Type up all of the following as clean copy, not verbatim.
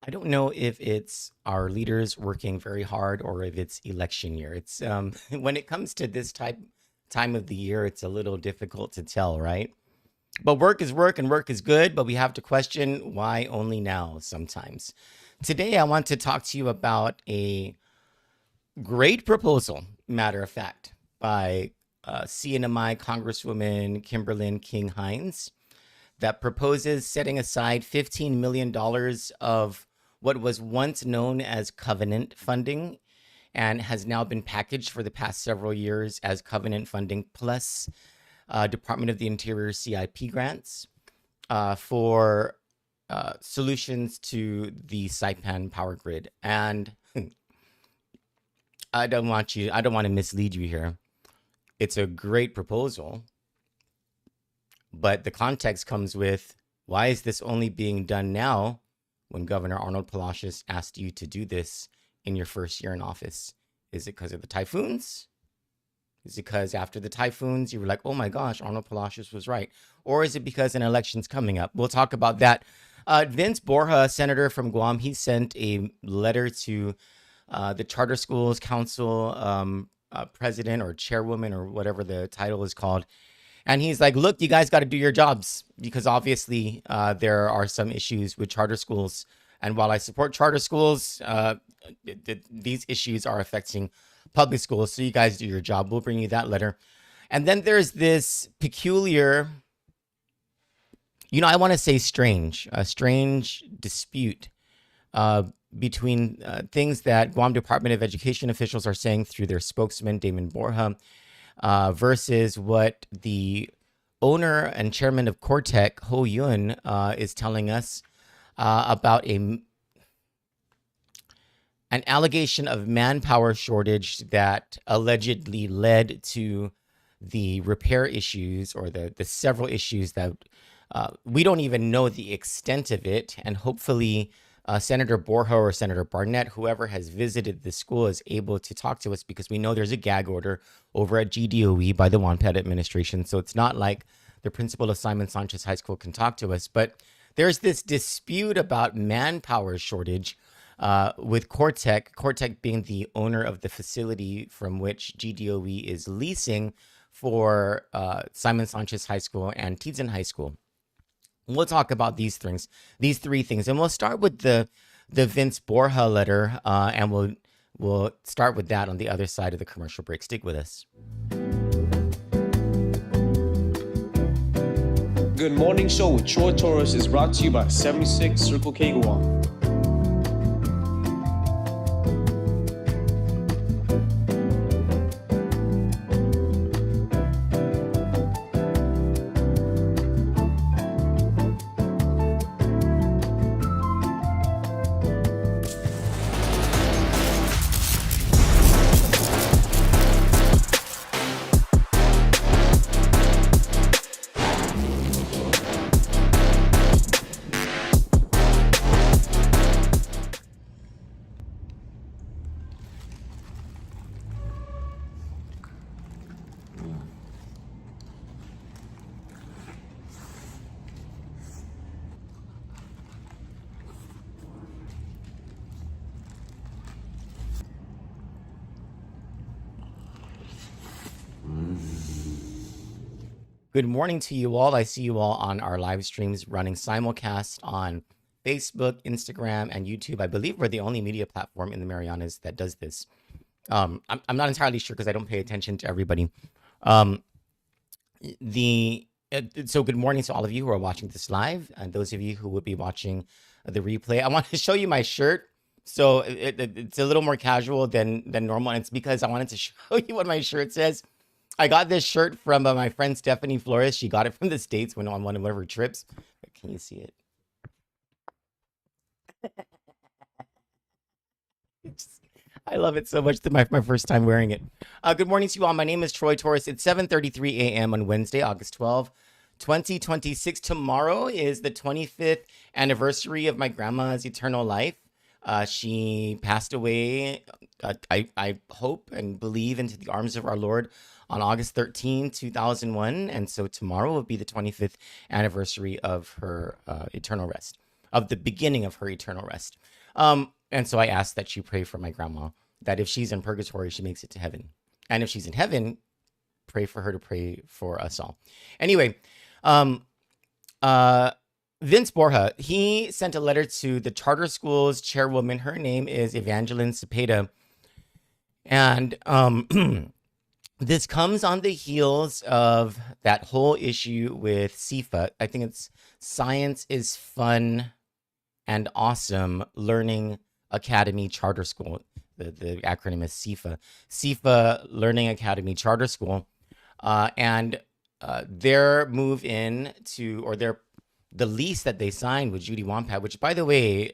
I don't know if it's our leaders working very hard or if it's election year. It's when it comes to this time of the year, it's a little difficult to tell, right? But work is work and work is good, but we have to question why only now sometimes. Today, I want to talk to you about a great proposal, matter of fact, by CNMI Congresswoman Kimberlyn King-Hinds that proposes setting aside $15 million of what was once known as covenant funding and has now been packaged for the past several years as covenant funding plus Department of the Interior CIP grants for solutions to the Saipan power grid. And I don't want to mislead you here. It's a great proposal, but the context comes with, why is this only being done now when Governor Arnold Palacios asked you to do this in your first year in office? Is it because of the typhoons? Is it because after the typhoons, you were like, oh my gosh, Arnold Palacios was right? Or is it because an election's coming up? We'll talk about that. Vince Borja, senator from Guam, he sent a letter to the Charter Schools Council president or chairwoman or whatever the title is called. And he's like, look, you guys got to do your jobs because obviously there are some issues with charter schools. And while I support charter schools, these issues are affecting public schools. So you guys do your job. We'll bring you that letter. And then there's this peculiar, I want to say a strange dispute between things that Guam Department of Education officials are saying through their spokesman, Damon Borja, versus what the owner and chairman of Cortec, Ho Yun, is telling us about an allegation of manpower shortage that allegedly led to the repair issues or the several issues that we don't even know the extent of it. And hopefully Senator Borja or Senator Barnett, whoever has visited the school, is able to talk to us because we know there's a gag order over at GDOE by the WANPAD administration. So it's not like the principal of Simon Sanchez High School can talk to us. But there's this dispute about manpower shortage with Cortec being the owner of the facility from which GDOE is leasing for Simon Sanchez High School and Tizen High School. We'll talk about these three things, and we'll start with the Vince Borja letter, and we'll start with that on the other side of the commercial break. Stick with us. Good Morning Show with Troy Torres is brought to you by 76 Circle K Guam. Good morning to you all. I see you all on our live streams running simulcast on Facebook, Instagram, and YouTube. I believe we're the only media platform in the Marianas that does this. I'm not entirely sure because I don't pay attention to everybody. So good morning to all of you who are watching this live, and those of you who will be watching the replay. I want to show you my shirt. So it's a little more casual than normal, and it's because I wanted to show you what my shirt says. I got this shirt from my friend Stephanie Flores. She got it from the States when on one of her trips. Can you see it? I love it so much. My first time wearing it. Good morning to you all. My name is Troy Torres. It's 7:33 a.m. on Wednesday, August 12, 2026. Tomorrow is the 25th anniversary of my grandma's eternal life. She passed away, I hope and believe, into the arms of our Lord on August 13, 2001. And so tomorrow will be the 25th anniversary of her eternal rest. of the beginning of her eternal rest. And so I asked that she pray for my grandma, that if she's in purgatory, she makes it to heaven. And if she's in heaven, pray for her to pray for us all. Anyway, um, Vince Borja, he sent a letter to the charter school's chairwoman. Her name is Evangeline Cepeda. And this comes on the heels of that whole issue with SIFA. I think it's Science is Fun and Awesome Learning Academy Charter School. The acronym is SIFA. SIFA Learning Academy Charter School. And their move in to, or the lease that they signed with Judy Wampat, which, by the way,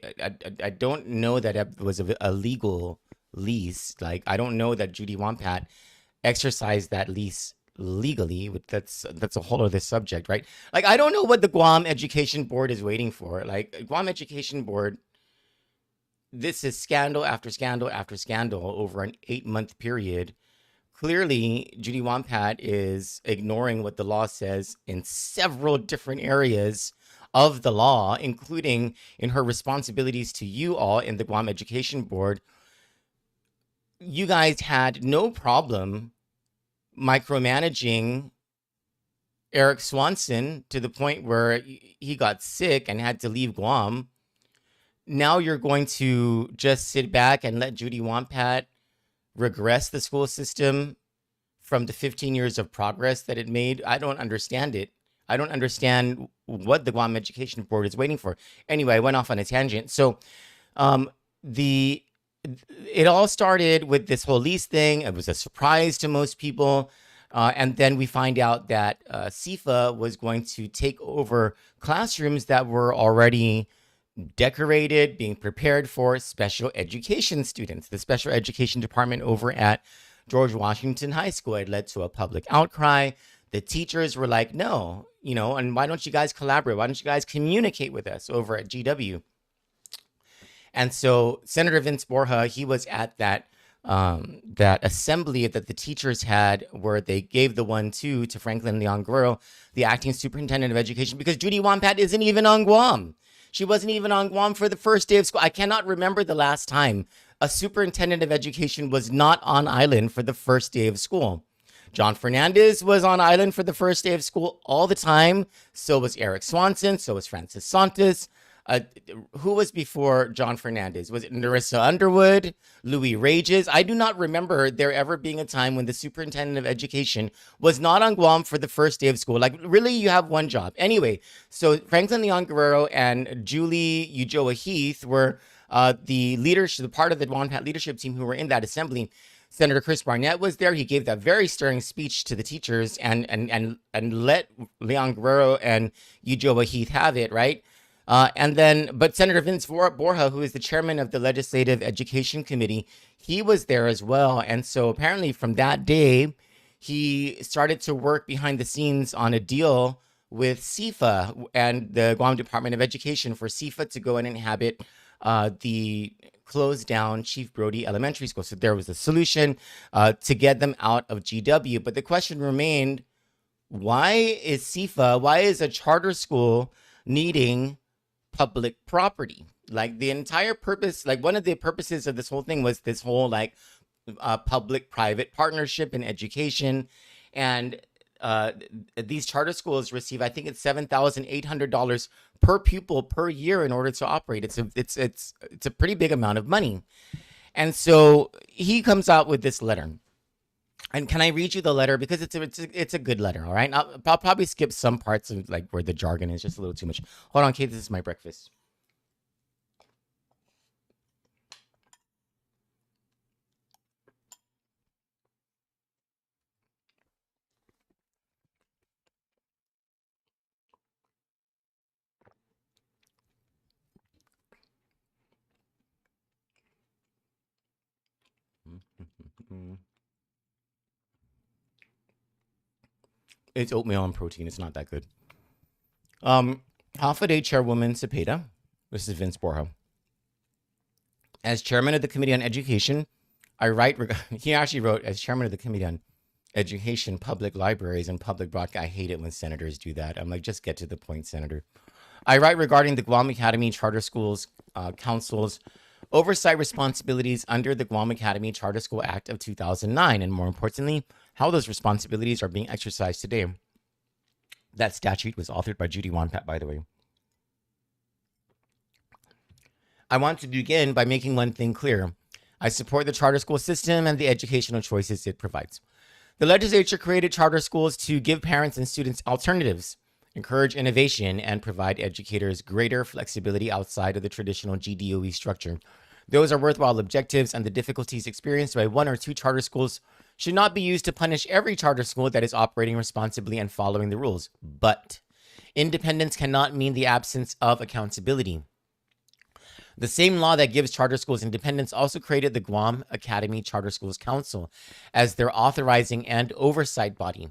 I don't know that it was a legal lease. Like, I don't know that Judy Wampat exercised that lease legally. That's a whole other subject, right? Like, I don't know what the Guam Education Board is waiting for. Like, Guam Education Board, this is scandal after scandal after scandal over an 8-month period. Clearly, Judy Wampat is ignoring what the law says in several different areas of the law, including in her responsibilities to you all in the Guam Education Board. You guys had no problem micromanaging Eric Swanson to the point where he got sick and had to leave Guam. Now you're going to just sit back and let Judy Wampat regress the school system from the 15 years of progress that it made. I don't understand it. I don't understand what the Guam Education Board is waiting for. Anyway, I went off on a tangent. So it all started with this whole lease thing. It was a surprise to most people. And then we find out that SIFA was going to take over classrooms that were already decorated, being prepared for special education students. The special education department over at George Washington High School had led to a public outcry. The teachers were like, no, and why don't you guys collaborate? Why don't you guys communicate with us over at GW? And so Senator Vince Borja, he was at that assembly that the teachers had, where they gave the 1-2 to Franklin Leon Guerrero, the acting superintendent of education, because Judy Wampat isn't even on Guam. She wasn't even on Guam for the first day of school. I cannot remember the last time a superintendent of education was not on island for the first day of school. John Fernandez was on island for the first day of school all the time. So was Eric Swanson. So was Francis Santos. Who was before John Fernandez? Was it Narissa Underwood? Louis Rages? I do not remember there ever being a time when the superintendent of education was not on Guam for the first day of school. Like, really, you have one job. Anyway, so Franklin Leon Guerrero and Julie Ujoa Heath were the part of the Wampat leadership team who were in that assembly. Senator Chris Barnett was there. He gave that very stirring speech to the teachers and let Leon Guerrero and Ujoa Heath have it, right? But Senator Vince Borja, who is the chairman of the Legislative Education Committee, he was there as well. And so apparently from that day, he started to work behind the scenes on a deal with SIFA and the Guam Department of Education for SIFA to go and inhabit the closed down Chief Brody Elementary School. So there was a solution to get them out of GW. But the question remained, why is a charter school needing public property? Like, the entire purpose, like one of the purposes of this whole thing was this whole like public-private partnership in education. And these charter schools receive, I think it's $7,800 per pupil per year in order to operate. It's a pretty big amount of money. And so he comes out with this letter. And can I read you the letter? Because it's a good letter, all right? I'll probably skip some parts of like where the jargon is just a little too much. Hold on, Kate, this is my breakfast. It's oatmeal and protein. It's not that good. Half a day chairwoman Cepeda. This is Vince Borja. As chairman of the Committee on Education, I write. He actually wrote, as chairman of the Committee on Education, Public Libraries, and Public Broadcast. I hate it when senators do that. I'm like, just get to the point, Senator. I write regarding the Guam Academy Charter Schools Council's oversight responsibilities under the Guam Academy Charter School Act of 2009, and more importantly, how those responsibilities are being exercised today. That statute was authored by Judy Wonpat, by the way. I want to begin by making one thing clear. I support the charter school system and the educational choices it provides. The legislature created charter schools to give parents and students alternatives, encourage innovation, and provide educators greater flexibility outside of the traditional GDOE structure. Those are worthwhile objectives, and the difficulties experienced by one or two charter schools should not be used to punish every charter school that is operating responsibly and following the rules. But independence cannot mean the absence of accountability. The same law that gives charter schools independence also created the Guam Academy Charter Schools Council as their authorizing and oversight body.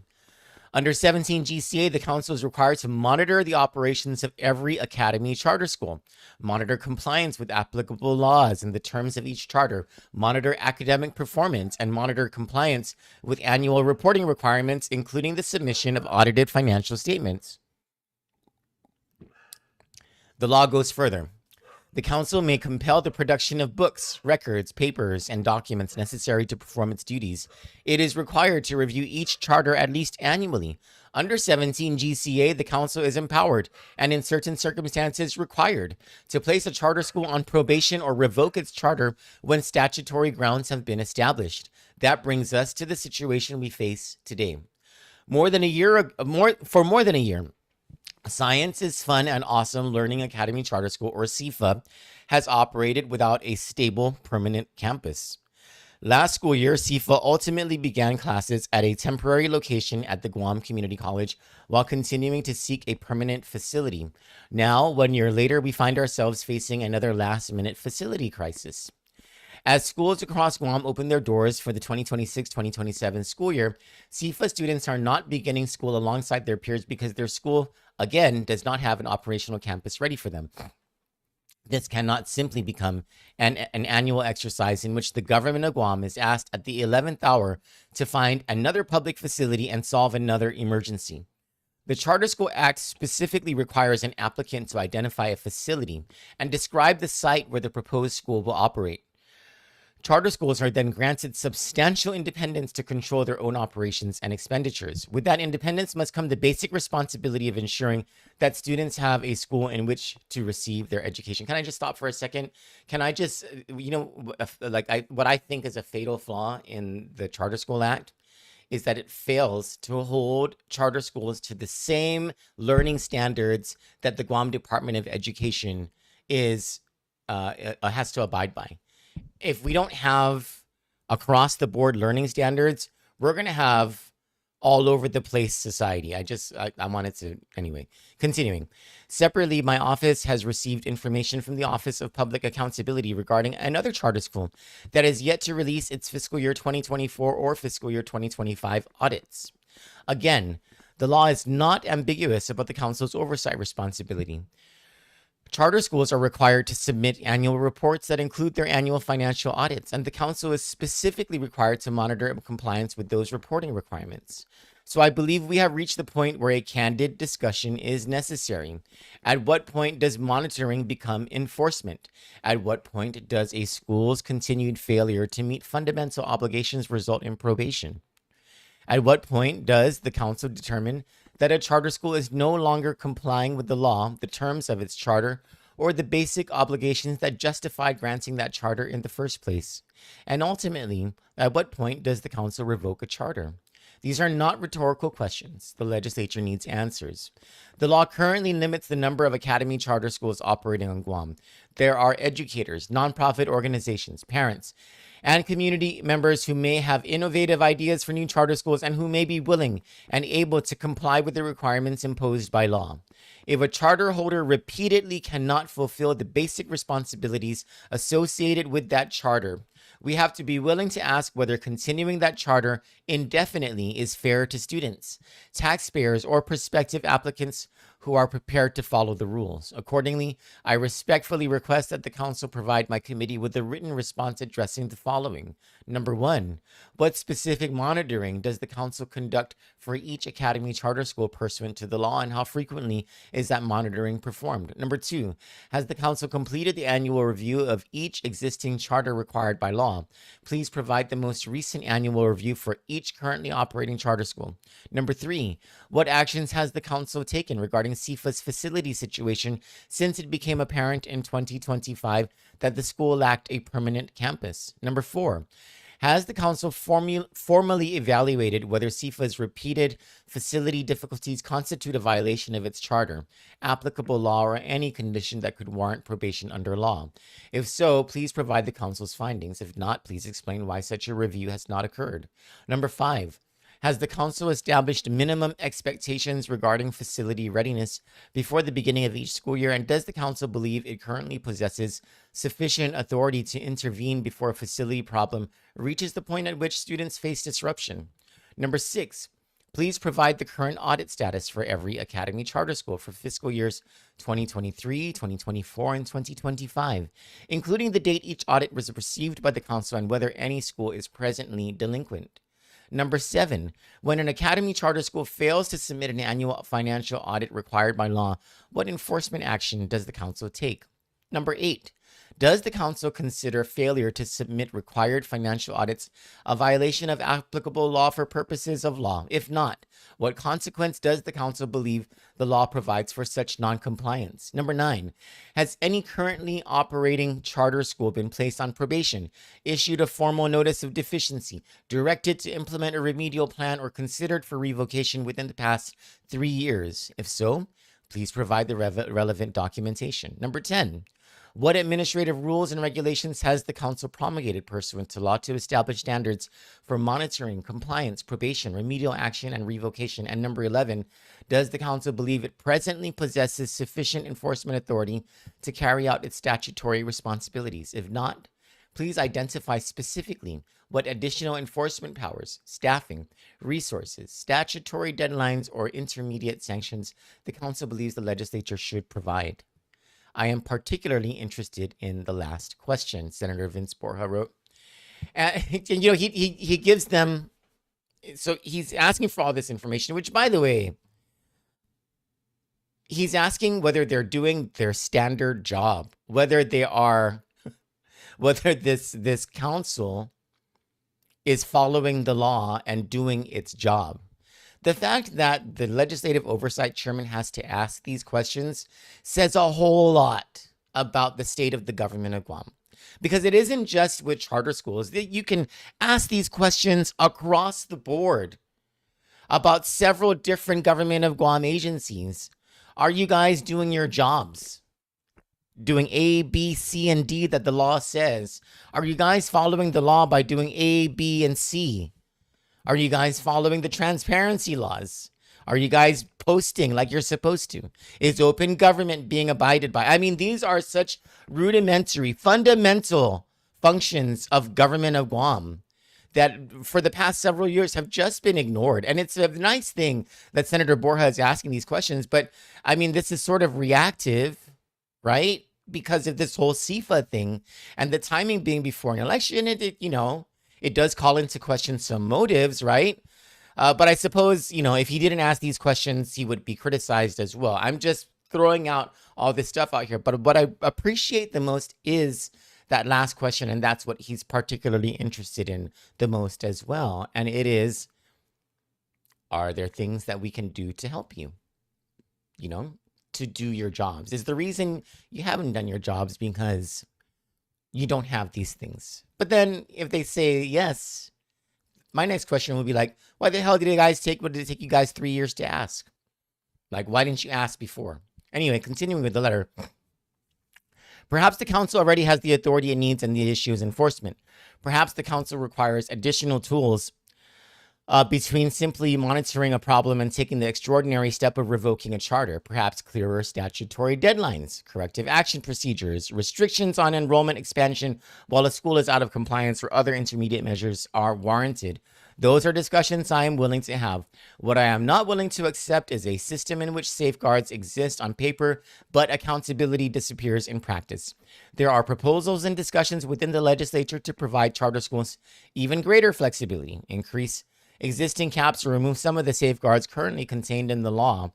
Under 17 GCA, the council is required to monitor the operations of every academy charter school, monitor compliance with applicable laws and the terms of each charter, monitor academic performance, and monitor compliance with annual reporting requirements, including the submission of audited financial statements. The law goes further. The council may compel the production of books, records, papers, and documents necessary to perform its duties. It is required to review each charter at least annually. Under 17 GCA, the council is empowered and in certain circumstances required to place a charter school on probation or revoke its charter when statutory grounds have been established. That brings us to the situation we face today. For more than a year, Science is Fun and Awesome Learning Academy Charter School, or SIFA, has operated without a stable, permanent campus. Last school year, SIFA ultimately began classes at a temporary location at the Guam Community College while continuing to seek a permanent facility. Now, 1 year later, we find ourselves facing another last-minute facility crisis. As schools across Guam open their doors for the 2026-2027 school year, SIFA students are not beginning school alongside their peers because their school, again, does not have an operational campus ready for them. This cannot simply become an annual exercise in which the government of Guam is asked at the 11th hour to find another public facility and solve another emergency. The Charter School Act specifically requires an applicant to identify a facility and describe the site where the proposed school will operate. Charter schools are then granted substantial independence to control their own operations and expenditures. With that independence must come the basic responsibility of ensuring that students have a school in which to receive their education. Can I just stop for a second? Can I just, what I think is a fatal flaw in the Charter School Act is that it fails to hold charter schools to the same learning standards that the Guam Department of Education has to abide by. If we don't have across the board learning standards, we're going to have all over the place society. I wanted to, anyway, continuing. Separately, my office has received information from the Office of Public Accountability regarding another charter school that is yet to release its fiscal year 2024 or fiscal year 2025 audits. Again, the law is not ambiguous about the council's oversight responsibility. Charter schools are required to submit annual reports that include their annual financial audits, and the council is specifically required to monitor compliance with those reporting requirements. So I believe we have reached the point where a candid discussion is necessary. At what point does monitoring become enforcement? At what point does a school's continued failure to meet fundamental obligations result in probation? At what point does the council determine that a charter school is no longer complying with the law, the terms of its charter, or the basic obligations that justify granting that charter in the first place? And ultimately, at what point does the council revoke a charter? These are not rhetorical questions. The legislature needs answers. The law currently limits the number of academy charter schools operating on Guam. There are educators, nonprofit organizations, parents, and community members who may have innovative ideas for new charter schools and who may be willing and able to comply with the requirements imposed by law. If a charter holder repeatedly cannot fulfill the basic responsibilities associated with that charter, we have to be willing to ask whether continuing that charter indefinitely is fair to students, taxpayers, or prospective applicants who are prepared to follow the rules. Accordingly, I respectfully request that the council provide my committee with a written response addressing the following. Number 1, what specific monitoring does the council conduct for each academy charter school pursuant to the law, and how frequently is that monitoring performed? Number 2, has the council completed the annual review of each existing charter required by law? Please provide the most recent annual review for each currently operating charter school. Number 3, what actions has the council taken regarding CIFA's facility situation since it became apparent in 2025 that the school lacked a permanent campus? Number 4, has the council formally evaluated whether CIFA's repeated facility difficulties constitute a violation of its charter, applicable law, or any condition that could warrant probation under law? If so, please provide the council's findings. If not, please explain why such a review has not occurred. Number 5, has the council established minimum expectations regarding facility readiness before the beginning of each school year? And does the council believe it currently possesses sufficient authority to intervene before a facility problem reaches the point at which students face disruption? Number 6, please provide the current audit status for every academy charter school for fiscal years 2023, 2024, and 2025, including the date each audit was received by the council and whether any school is presently delinquent. Number 7, when an academy charter school fails to submit an annual financial audit required by law, what enforcement action does the council take? Number 8, does the council consider failure to submit required financial audits a violation of applicable law for purposes of law? If not, what consequence does the council believe the law provides for such non-compliance? Number 9, has any currently operating charter school been placed on probation, issued a formal notice of deficiency, directed to implement a remedial plan, or considered for revocation within the past 3 years? If so, please provide the relevant documentation. Number 10, what administrative rules and regulations has the council promulgated pursuant to law to establish standards for monitoring, compliance, probation, remedial action, and revocation? And number 11, does the council believe it presently possesses sufficient enforcement authority to carry out its statutory responsibilities? If not, please identify specifically what additional enforcement powers, staffing, resources, statutory deadlines, or intermediate sanctions the council believes the legislature should provide. I am particularly interested in the last question, Senator Vince Borja wrote. He gives them, so he's asking for all this information, which, by the way, he's asking whether they're doing their standard job, whether this council is following the law and doing its job. The fact that the legislative oversight chairman has to ask these questions says a whole lot about the state of the government of Guam. Because it isn't just with charter schools. You can ask these questions across the board about several different government of Guam agencies. Are you guys doing your jobs? Doing A, B, C, and D that the law says? Are you guys following the law by doing A, B, and C? Are you guys following the transparency laws? Are you guys posting like you're supposed to? Is open government being abided by? I mean, these are such rudimentary, fundamental functions of government of Guam that for the past several years have just been ignored. And it's a nice thing that Senator Borja is asking these questions, but I mean, this is sort of reactive, right? Because of this whole CIFA thing and the timing being before an election, it does call into question some motives, right? But I suppose, if he didn't ask these questions, he would be criticized as well. I'm just throwing out all this stuff out here. But what I appreciate the most is that last question, and that's what he's particularly interested in the most as well. And it is, are there things that we can do to help you, to do your jobs? Is the reason you haven't done your jobs because you don't have these things? But then if they say yes, my next question would be like, why the hell did it take you guys 3 years to ask? Like, why didn't you ask before? Anyway, continuing with the letter. Perhaps the council already has the authority it needs and the issue is enforcement. Perhaps the council requires additional tools between simply monitoring a problem and taking the extraordinary step of revoking a charter. Perhaps clearer statutory deadlines, corrective action procedures, restrictions on enrollment expansion while a school is out of compliance, or other intermediate measures are warranted. Those are discussions I am willing to have. What I am not willing to accept is a system in which safeguards exist on paper, but accountability disappears in practice. There are proposals and discussions within the legislature to provide charter schools even greater flexibility, increase existing caps, or remove some of the safeguards currently contained in the law.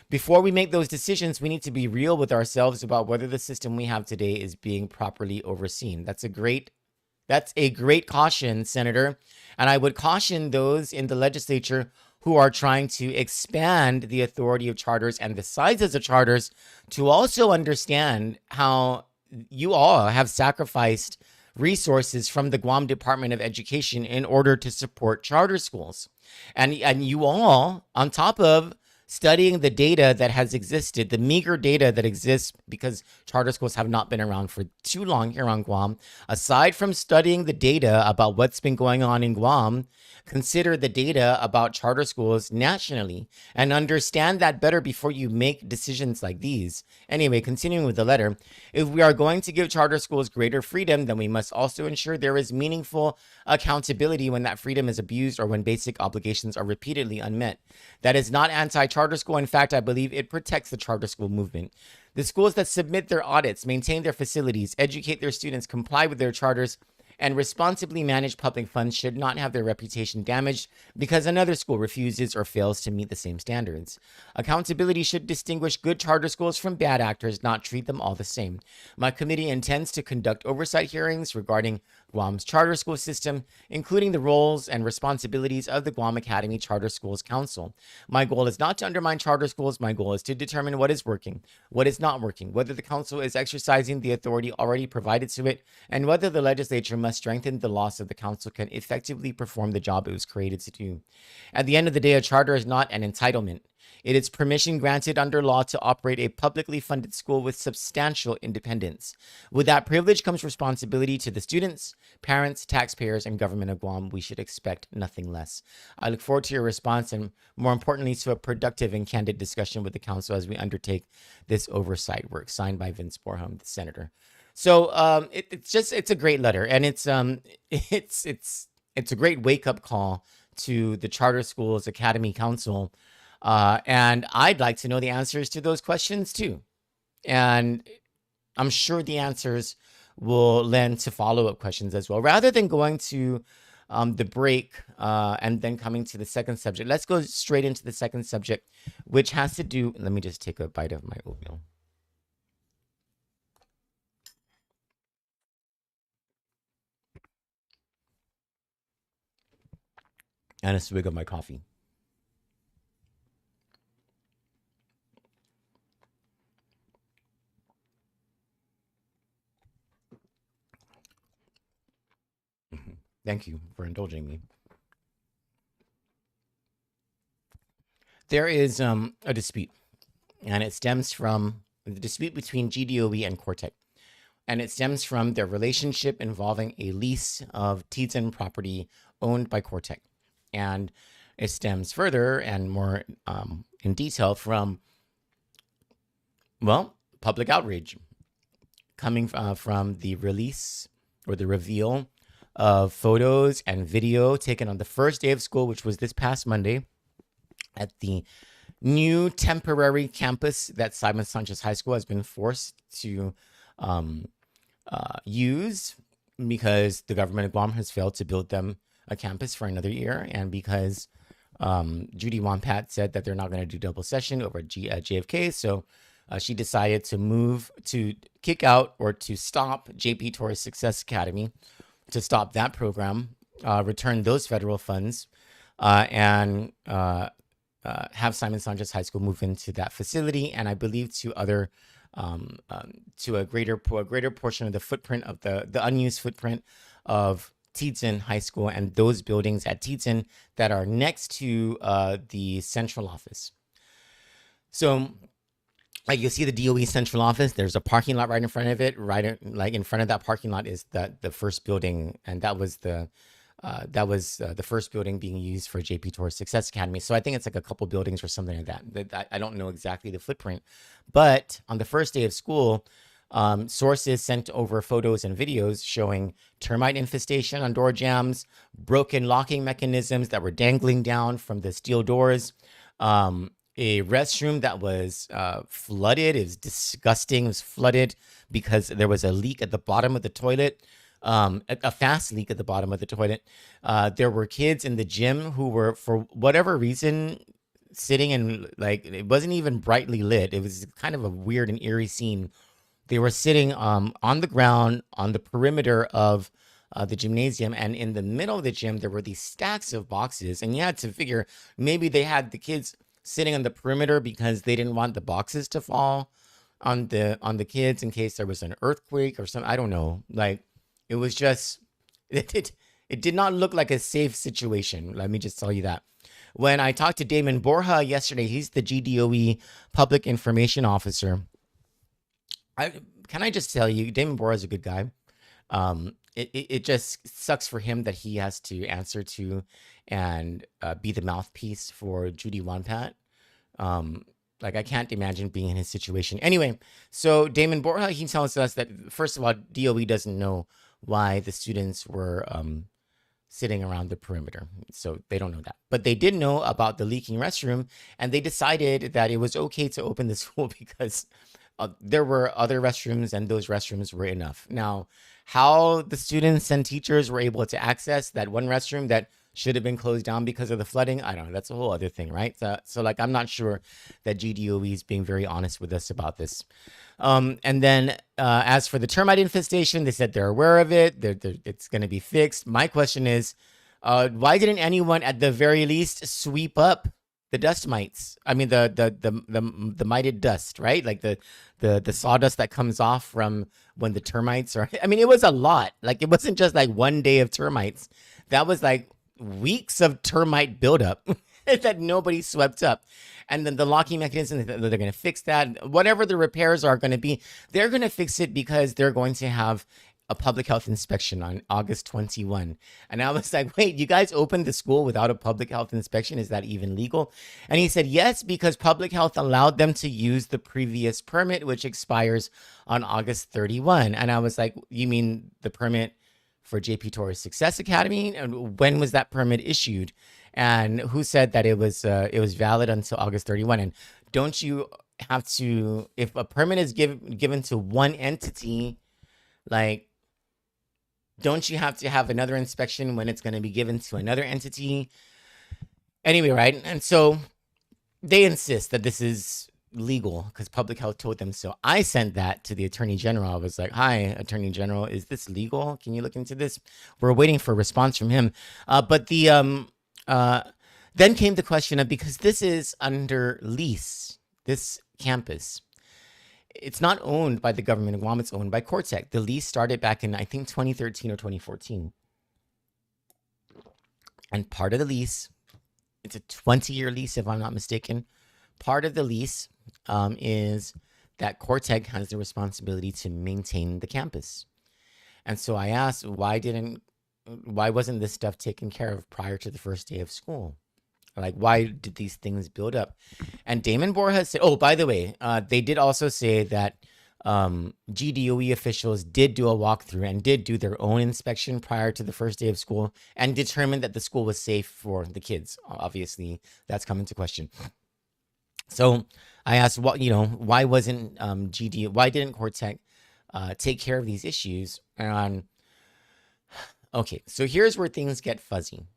Before we make those decisions, we need to be real with ourselves about whether the system we have today is being properly overseen. That's a great caution, Senator. And I would caution those in the legislature who are trying to expand the authority of charters and the sizes of charters to also understand how you all have sacrificed resources from the Guam Department of Education in order to support charter schools. And you all, on top of studying the data that has existed, the meager data that exists because charter schools have not been around for too long here on Guam, aside from studying the data about what's been going on in Guam, consider the data about charter schools nationally and understand that better before you make decisions like these. Anyway, continuing with the letter, if we are going to give charter schools greater freedom, then we must also ensure there is meaningful accountability when that freedom is abused or when basic obligations are repeatedly unmet. That is not anti-charter school. In fact, I believe it protects the charter school movement. The schools that submit their audits, maintain their facilities, educate their students, comply with their charters, and responsibly manage public funds should not have their reputation damaged because another school refuses or fails to meet the same standards. Accountability should distinguish good charter schools from bad actors, not treat them all the same. My committee intends to conduct oversight hearings regarding Guam's charter school system, including the roles and responsibilities of the Guam Academy Charter Schools Council. My goal is not to undermine charter schools. My goal is to determine what is working, what is not working, whether the council is exercising the authority already provided to it, and whether the legislature must strengthen the law so the council can effectively perform the job it was created to do. At the end of the day, a charter is not an entitlement. It is permission granted under law to operate a publicly funded school with substantial independence. With that privilege comes responsibility to the students, parents, taxpayers, and government of Guam. We should expect nothing less. I look forward to your response and, more importantly, to a productive and candid discussion with the council as we undertake this oversight work. Signed by Vince Borja, the senator. So it's a great letter, and it's a great wake up call to the Charter Schools Academy Council. And I'd like to know the answers to those questions too. And I'm sure the answers will lend to follow-up questions as well. Rather than going to the break and then coming to the second subject, let's go straight into the second subject, which has to do, let me just take a bite of my oatmeal. And a swig of my coffee. Thank you for indulging me. There is a dispute, and it stems from the dispute between GDOE and Cortec. And it stems from their relationship involving a lease of Teton property owned by Cortec. And it stems further and more in detail from, well, public outrage coming from the release or the reveal of photos and video taken on the first day of school, which was this past Monday, at the new temporary campus that Simon Sanchez High School has been forced to use because the government of Guam has failed to build them a campus for another year, and because Judy Wampat said that they're not going to do double session over at JFK, so she decided to kick out or to stop JP Torres Success Academy, to stop that program, return those federal funds, and have Simon Sanchez High School move into that facility, and I believe to other to a greater portion of the footprint of the unused footprint of Teton High School and those buildings at Teton that are next to the central office. So, like, you see the DOE central office. There's a parking lot right in front of it. Like in front of that parking lot is the first building, and that was the first building being used for JP Torres Success Academy. So I think it's like a couple buildings or something like that. I don't know exactly the footprint, but on the first day of school, Sources sent over photos and videos showing termite infestation on door jambs, broken locking mechanisms that were dangling down from the steel doors, a restroom that was flooded. It was disgusting. It was flooded because there was a leak at the bottom of the toilet, a fast leak at the bottom of the toilet. There were kids in the gym who were, for whatever reason, sitting in, like, it wasn't even brightly lit. It was kind of a weird and eerie scene. They were sitting on the ground on the perimeter of the gymnasium, and in the middle of the gym there were these stacks of boxes, and you had to figure maybe they had the kids sitting on the perimeter because they didn't want the boxes to fall on the kids in case there was an earthquake or something. I don't know. Like, it was just it did not look like a safe situation. Let me just tell you that. When I talked to Damon Borja yesterday, he's the GDOE public information officer. Can I just tell you, Damon Borja is a good guy. It just sucks for him that he has to answer to and be the mouthpiece for Judy Wanpat. Like, I can't imagine being in his situation. Anyway, so Damon Borja, he tells us that, first of all, DOE doesn't know why the students were sitting around the perimeter. So they don't know that. But they did know about the leaking restroom, and they decided that it was okay to open the school because there were other restrooms, and those restrooms were enough. Now, how the students and teachers were able to access that one restroom that should have been closed down because of the flooding, I don't know. That's a whole other thing, right? So like, I'm not sure that GDOE is being very honest with us about this. And then as for the termite infestation, they said they're aware of it. It's going to be fixed. My question is, why didn't anyone at the very least sweep up the dust mites? I mean, the mited dust, right? Like the sawdust that comes off from when the termites are, I mean, it was a lot. Like, it wasn't just like one day of termites. That was like weeks of termite buildup that nobody swept up. And then the locking mechanism, they're going to fix that. Whatever the repairs are going to be, they're going to fix it because they're going to have a public health inspection on August 21. And I was like, wait, you guys opened the school without a public health inspection? Is that even legal? And he said, yes, because public health allowed them to use the previous permit, which expires on August 31. And I was like, you mean the permit for JP Torres Success Academy? And when was that permit issued? And who said that it was valid until August 31? And don't you have to, if a permit is given to one entity, like, don't you have to have another inspection when it's going to be given to another entity? Anyway, right? And so they insist that this is legal because public health told them so. I sent that to the Attorney General. I was like, hi, Attorney General, is this legal? Can you look into this? We're waiting for a response from him. But then came the question of, because this is under lease, this campus, it's not owned by the government of Guam, it's owned by Cortec. The lease started back in, I think, 2013 or 2014. And part of the lease, it's a 20-year lease, if I'm not mistaken. Part of the lease is that Cortec has the responsibility to maintain the campus. And so I asked, why wasn't this stuff taken care of prior to the first day of school? Like, why did these things build up? And Damon Borja said, oh, by the way, they did also say that GDOE officials did do a walkthrough and did do their own inspection prior to the first day of school and determined that the school was safe for the kids. Obviously, that's come into question. So I asked, why wasn't why didn't Cortec take care of these issues? And okay, so here's where things get fuzzy.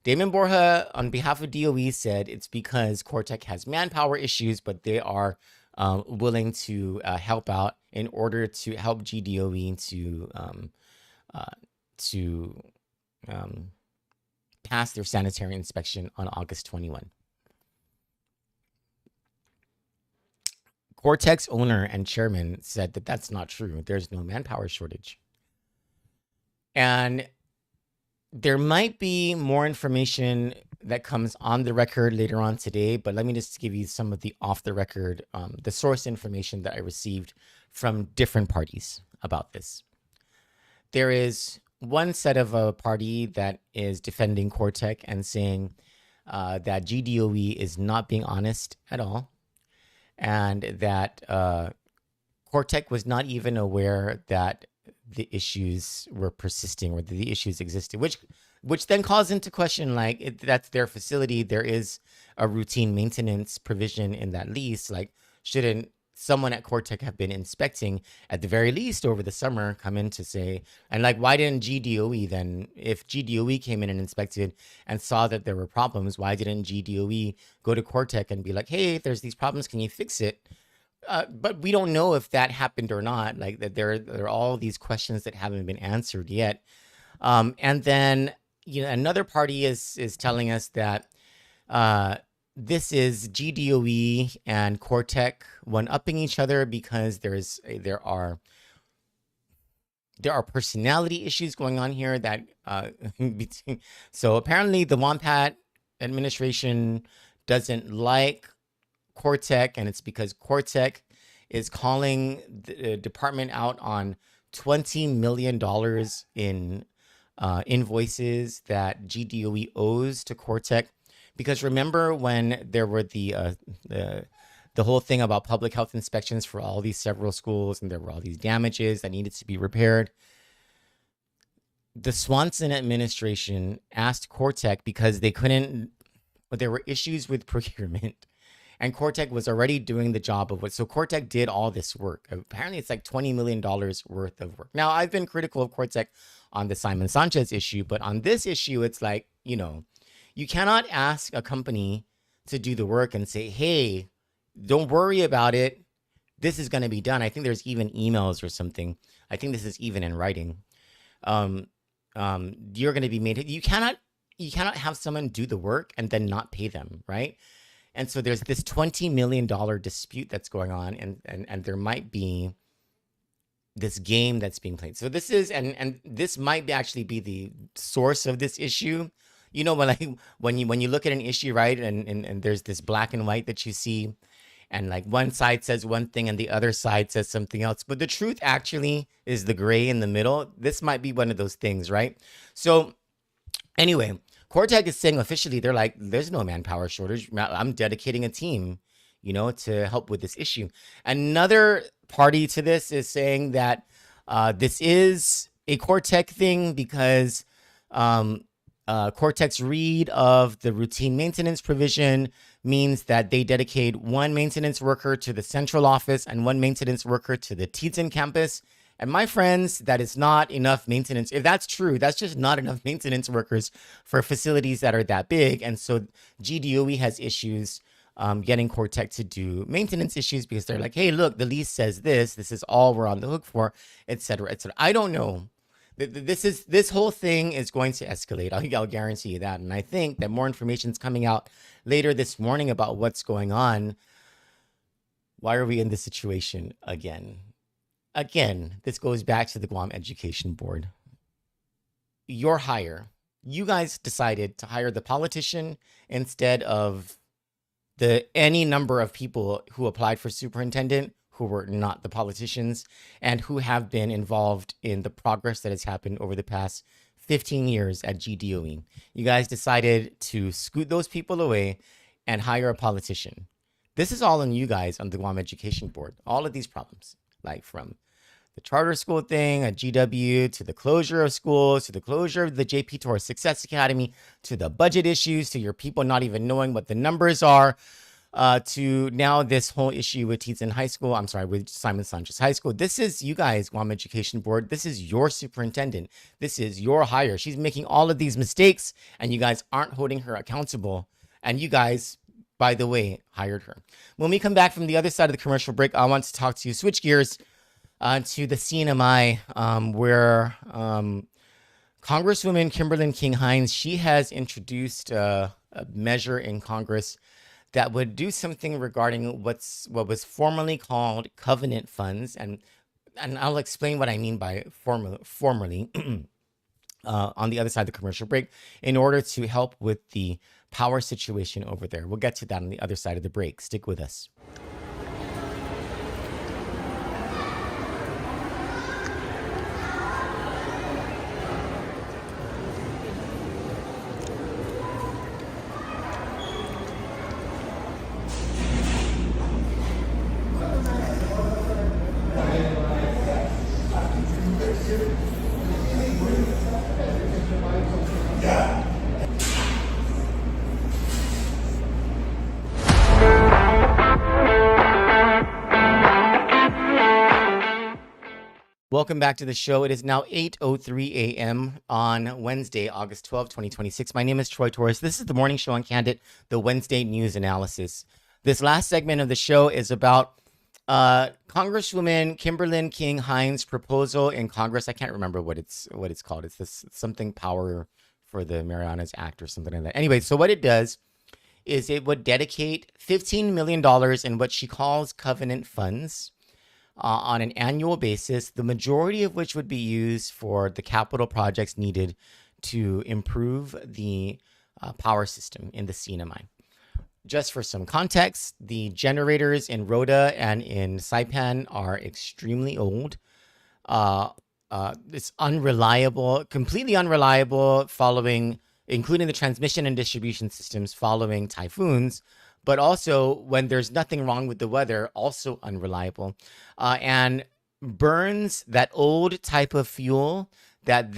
Damon Borja, on behalf of DOE, said it's because Cortec has manpower issues, but they are willing to help out in order to help GDOE to pass their sanitary inspection on August 21. Cortec's owner and chairman said that that's not true. There's no manpower shortage. And there might be more information that comes on the record later on today, but let me just give you some of the off the record, the source information that I received from different parties about this. There is one set of a party that is defending Cortec and saying that GDOE is not being honest at all, and that Cortec was not even aware that the issues were persisting or the issues existed, which then calls into question, like, that's their facility. There is a routine maintenance provision in that lease. Like, shouldn't someone at Cortec have been inspecting at the very least over the summer, come in to say, and like, why didn't GDOE then, if GDOE came in and inspected and saw that there were problems, why didn't GDOE go to Cortec and be like, hey, there's these problems, can you fix it? But we don't know if that happened or not. Like, that there are all these questions that haven't been answered yet. And then, another party is telling us that this is GDOE and Cortec one-upping each other because there are personality issues going on here that so apparently the Wampat administration doesn't like Cortec, and it's because Cortec is calling the department out on $20 million in invoices that GDOE owes to Cortec. Because remember when there were the whole thing about public health inspections for all these several schools, and there were all these damages that needed to be repaired? The Swanson administration asked Cortec because they couldn't, but there were issues with procurement. And Cortec was already doing the job of so Cortec did all this work. Apparently it's like $20 million worth of work. Now, I've been critical of Cortec on the Simon Sanchez issue, but on this issue, it's like, you cannot ask a company to do the work and say, hey, don't worry about it, this is going to be done. I think there's even emails or something. I think this is even in writing. You're going to be made. You cannot have someone do the work and then not pay them, right? And so there's this $20 million dispute that's going on, and there might be this game that's being played. So this is, and this might actually be the source of this issue. When you look at an issue, right, and there's this black and white that you see, and like one side says one thing and the other side says something else, but the truth actually is the gray in the middle. This might be one of those things, right? So anyway, Cortec is saying officially, they're like, there's no manpower shortage. I'm dedicating a team, to help with this issue. Another party to this is saying that this is a Cortec thing because Cortec's read of the routine maintenance provision means that they dedicate one maintenance worker to the central office and one maintenance worker to the Teton campus. And my friends, that is not enough maintenance. If that's true, that's just not enough maintenance workers for facilities that are that big. And so GDOE has issues getting Cortec to do maintenance issues because they're like, hey, look, the lease says this is all we're on the hook for, et cetera, et cetera. I don't know. This whole thing is going to escalate. I'll guarantee you that. And I think that more information is coming out later this morning about what's going on. Why are we in this situation again? Again, this goes back to the Guam Education Board. Your hire. You guys decided to hire the politician instead of any number of people who applied for superintendent who were not the politicians and who have been involved in the progress that has happened over the past 15 years at GDOE. You guys decided to scoot those people away and hire a politician. This is all on you guys on the Guam Education Board. All of these problems, like from the charter school thing at GW, to the closure of schools, to the closure of the JP Torres Success Academy, to the budget issues, to your people not even knowing what the numbers are, to now this whole issue with Teton High School, with Simon Sanchez High School. This is you guys, Guam Education Board. This is your superintendent. This is your hire. She's making all of these mistakes, and you guys aren't holding her accountable. And you guys, by the way, hired her. When we come back from the other side of the commercial break, I want to talk to you, switch gears to the CNMI, where Congresswoman Kimberly King-Hinds, she has introduced a measure in Congress that would do something regarding what was formerly called covenant funds, and I'll explain what I mean by formerly on the other side of the commercial break, in order to help with the power situation over there. We'll get to that on the other side of the break. Stick with us. Welcome back to the show. It is now 8:03 a.m. on Wednesday, August 12, 2026. My name is Troy Torres. This is the morning show on Kandit, the Wednesday news analysis. This last segment of the show is about Congresswoman Kimberly King-Hinds' proposal in Congress. I can't remember what it's called. It's this something power for the Marianas Act or something like that. Anyway, so what it does is it would dedicate $15 million in what she calls covenant funds on an annual basis, the majority of which would be used for the capital projects needed to improve the power system in the CNMI. Just for some context, the generators in Rhoda and in Saipan are extremely old. It's unreliable, completely unreliable, including the transmission and distribution systems following typhoons, but also when there's nothing wrong with the weather, also unreliable, and burns that old type of fuel that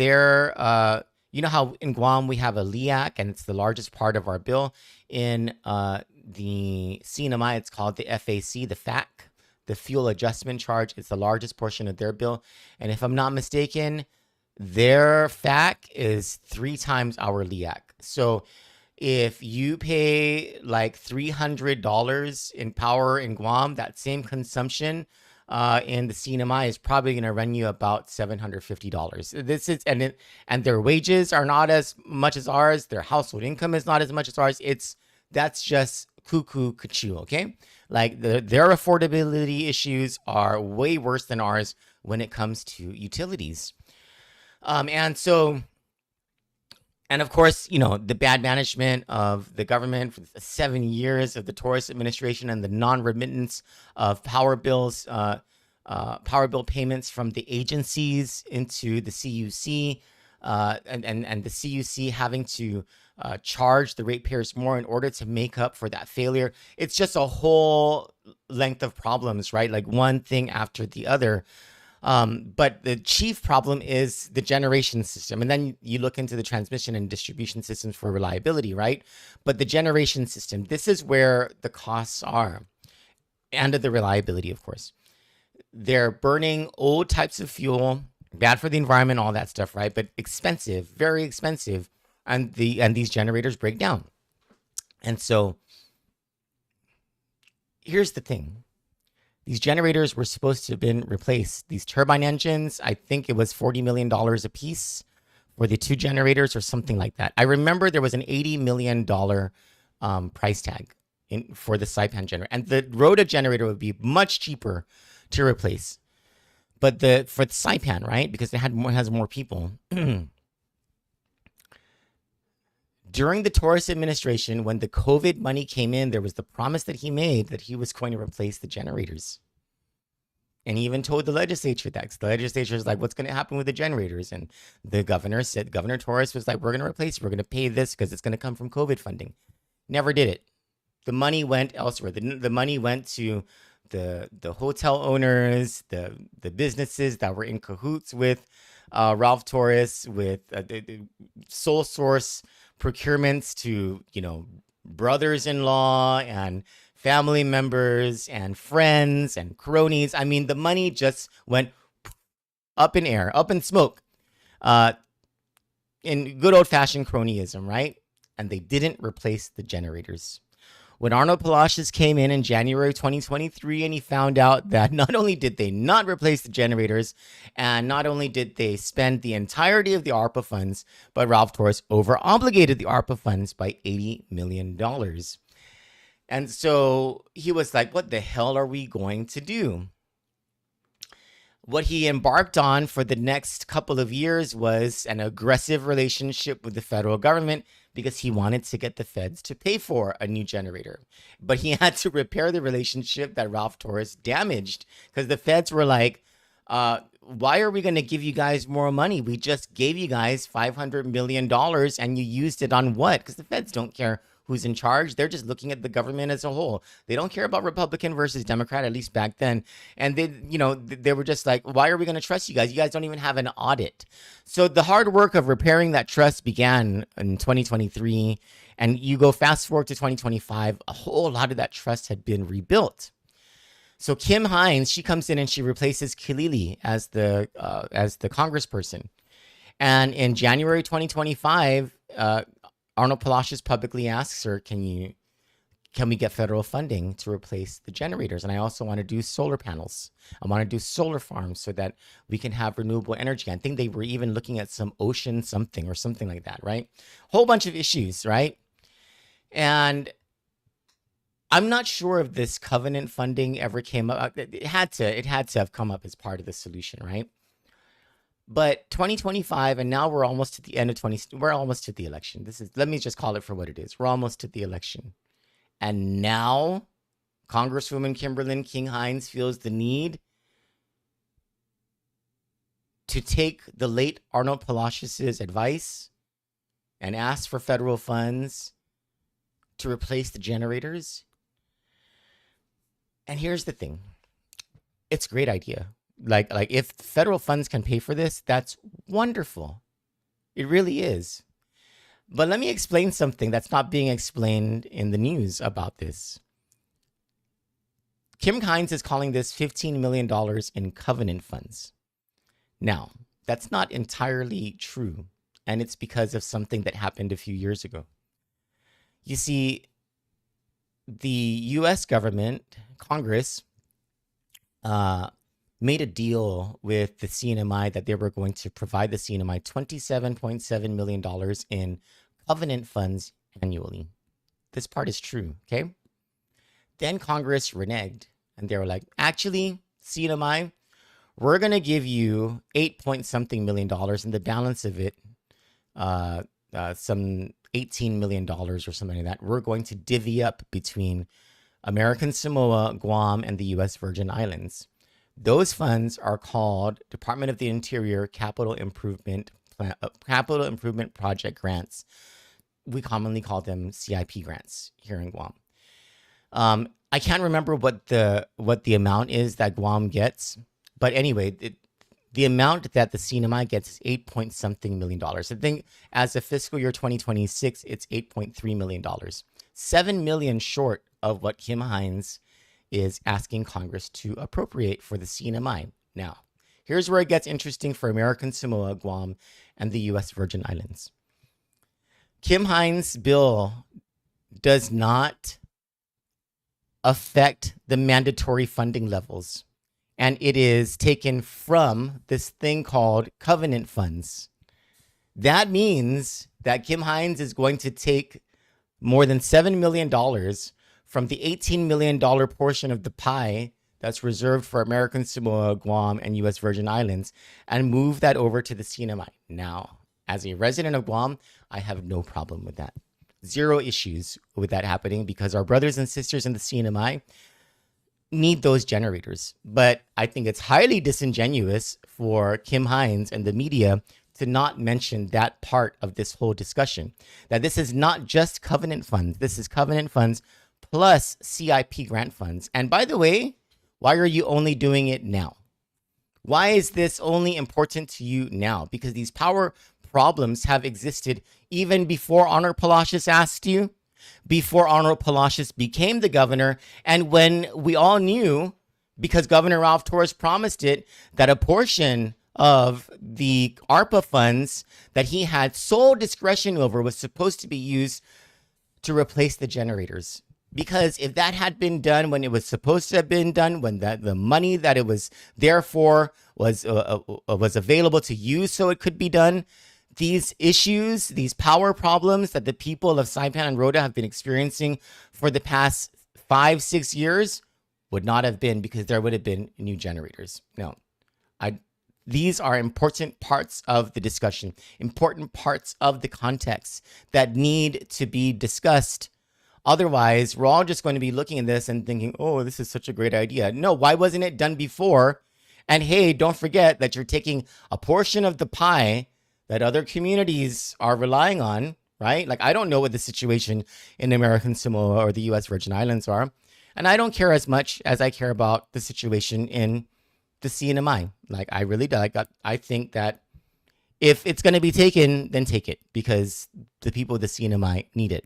you know how in Guam we have a LEAC and it's the largest part of our bill. In the CNMI, it's called the FAC, the FAC, the fuel adjustment charge. It's the largest portion of their bill. And if I'm not mistaken, their FAC is 3 times our LEAC. So if you pay like $300 in power in Guam, that same consumption in the CNMI is probably going to run you about $750. This is and their wages are not as much as ours. Their household income is not as much as ours. That's just cuckoo cuckoo, okay? Like their affordability issues are way worse than ours when it comes to utilities. And of course, you know, the bad management of the government for the 7 years of the Torres administration and the non-remittance of power bill payments from the agencies into the CUC, and the CUC having to charge the ratepayers more in order to make up for that failure. It's just a whole length of problems, right? Like one thing after the other. But the chief problem is the generation system. And then you look into the transmission and distribution systems for reliability, right? But the generation system, this is where the costs are. And the reliability, of course. They're burning old types of fuel, bad for the environment, all that stuff, right? But expensive, very expensive. And these generators break down. And so here's the thing. These generators were supposed to have been replaced. These turbine engines, I think it was $40 million a piece for the 2 generators or something like that. I remember there was an $80 million price tag for the Saipan generator. And the Rhoda generator would be much cheaper to replace. But for the Saipan, right, because it has more people. During the Torres administration, when the COVID money came in, there was the promise that he made that he was going to replace the generators. And he even told the legislature that. The legislature was like, what's going to happen with the generators? And the governor Torres was like, we're going to replace it. We're going to pay this because it's going to come from COVID funding. Never did it. The money went elsewhere. The money went to the hotel owners, the businesses that were in cahoots with Ralph Torres, with sole source procurements to, you know, brothers-in-law and family members and friends and cronies. I mean, the money just went up in air, up in smoke, in good old-fashioned cronyism, right? And they didn't replace the generators. When Arnold Palacios came in January 2023 and he found out that not only did they not replace the generators and not only did they spend the entirety of the ARPA funds, but Ralph Torres over-obligated the ARPA funds by $80 million. And so he was like, what the hell are we going to do? What he embarked on for the next couple of years was an aggressive relationship with the federal government because he wanted to get the feds to pay for a new generator. But he had to repair the relationship that Ralph Torres damaged because the feds were like, why are we going to give you guys more money? We just gave you guys $500 million and you used it on what? Because the feds don't care who's in charge. They're just looking at the government as a whole. They don't care about Republican versus Democrat, at least back then. And they were just like, why are we going to trust you guys? You guys don't even have an audit. So the hard work of repairing that trust began in 2023. And you go fast forward to 2025, a whole lot of that trust had been rebuilt. So King-Hinds, she comes in and she replaces Kilili as the congressperson. And in January 2025, Arnold Palacios publicly asks her, can we get federal funding to replace the generators? And I also want to do solar panels. I want to do solar farms so that we can have renewable energy. I think they were even looking at some ocean something or something like that, right? Whole bunch of issues, right? And I'm not sure if this covenant funding ever came up. It had to have come up as part of the solution, right? But 2025, and now we're almost at the end of we're almost to the election. Let me just call it for what it is. We're almost to the election. And now Congresswoman Kimberlyn King-Hinds feels the need to take the late Arnold Palacios' advice and ask for federal funds to replace the generators. And here's the thing. It's a great idea. Like if federal funds can pay for this, that's wonderful. It really is. But let me explain something that's not being explained in the news about this. King-Hinds is calling this $15 million in covenant funds. Now, that's not entirely true, and it's because of something that happened a few years ago. You see, the U.S. government, Congress, made a deal with the CNMI that they were going to provide the CNMI $27.7 million in covenant funds annually. This part is true, okay? Then Congress reneged, and they were like, actually, CNMI, we're going to give you $8 million, and the balance of it, some $18 million or something like that, we're going to divvy up between American Samoa, Guam, and the U.S. Virgin Islands. Those funds are called Department of the Interior Capital Improvement Project grants. We commonly call them CIP grants here in Guam. I can't remember what the amount is that Guam gets, but anyway, the amount that the CNMI gets is $8 million. I think as of fiscal year 2026, it's $8.3 million, $7 million short of what King-Hinds is asking Congress to appropriate for the CNMI. Now, here's where it gets interesting for American Samoa, Guam, and the U.S. Virgin Islands. King-Hinds' bill does not affect the mandatory funding levels, and it is taken from this thing called covenant funds. That means that King-Hinds is going to take more than $7 million from the $18 million portion of the pie that's reserved for American Samoa, Guam, and U.S. Virgin Islands and move that over to the CNMI. Now, as a resident of Guam, I have no problem with that. Zero issues with that happening because our brothers and sisters in the CNMI need those generators. But I think it's highly disingenuous for King-Hinds and the media to not mention that part of this whole discussion. That this is not just covenant funds. This is covenant funds plus CIP grant funds. And by the way, why are you only doing it now? Why is this only important to you now? Because these power problems have existed even before Arnold Palacios asked you, before Arnold Palacios became the governor, and when we all knew, because Governor Ralph Torres promised it, that a portion of the ARPA funds that he had sole discretion over was supposed to be used to replace the generators. Because if that had been done when it was supposed to have been done, when the money that it was there for was available to use so it could be done, these issues, these power problems that the people of Saipan and Rota have been experiencing for the past 5-6 years would not have been, because there would have been new generators. No, these are important parts of the discussion, important parts of the context that need to be discussed. Otherwise, we're all just going to be looking at this and thinking, oh, this is such a great idea. No, why wasn't it done before? And hey, don't forget that you're taking a portion of the pie that other communities are relying on, right? Like, I don't know what the situation in American Samoa or the U.S. Virgin Islands are. And I don't care as much as I care about the situation in the CNMI. Like, I really do. I think that if it's going to be taken, then take it, because the people of the CNMI need it.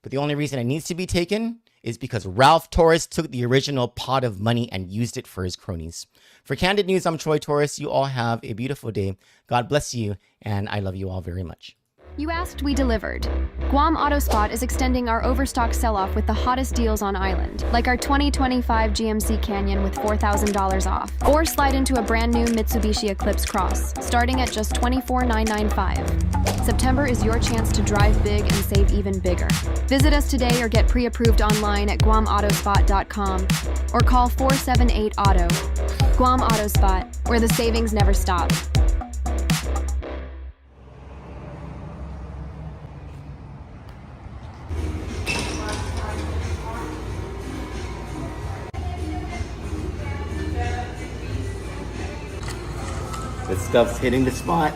But the only reason it needs to be taken is because Ralph Torres took the original pot of money and used it for his cronies. For Candid News, I'm Troy Torres. You all have a beautiful day. God bless you, and I love you all very much. You asked, we delivered. Guam AutoSpot is extending our overstock sell-off with the hottest deals on island, like our 2025 GMC Canyon with $4,000 off. Or slide into a brand new Mitsubishi Eclipse Cross, starting at just $24,995. September is your chance to drive big and save even bigger. Visit us today or get pre-approved online at guamautospot.com or call 478-AUTO. Guam AutoSpot, where the savings never stop. This stuff's hitting the spot.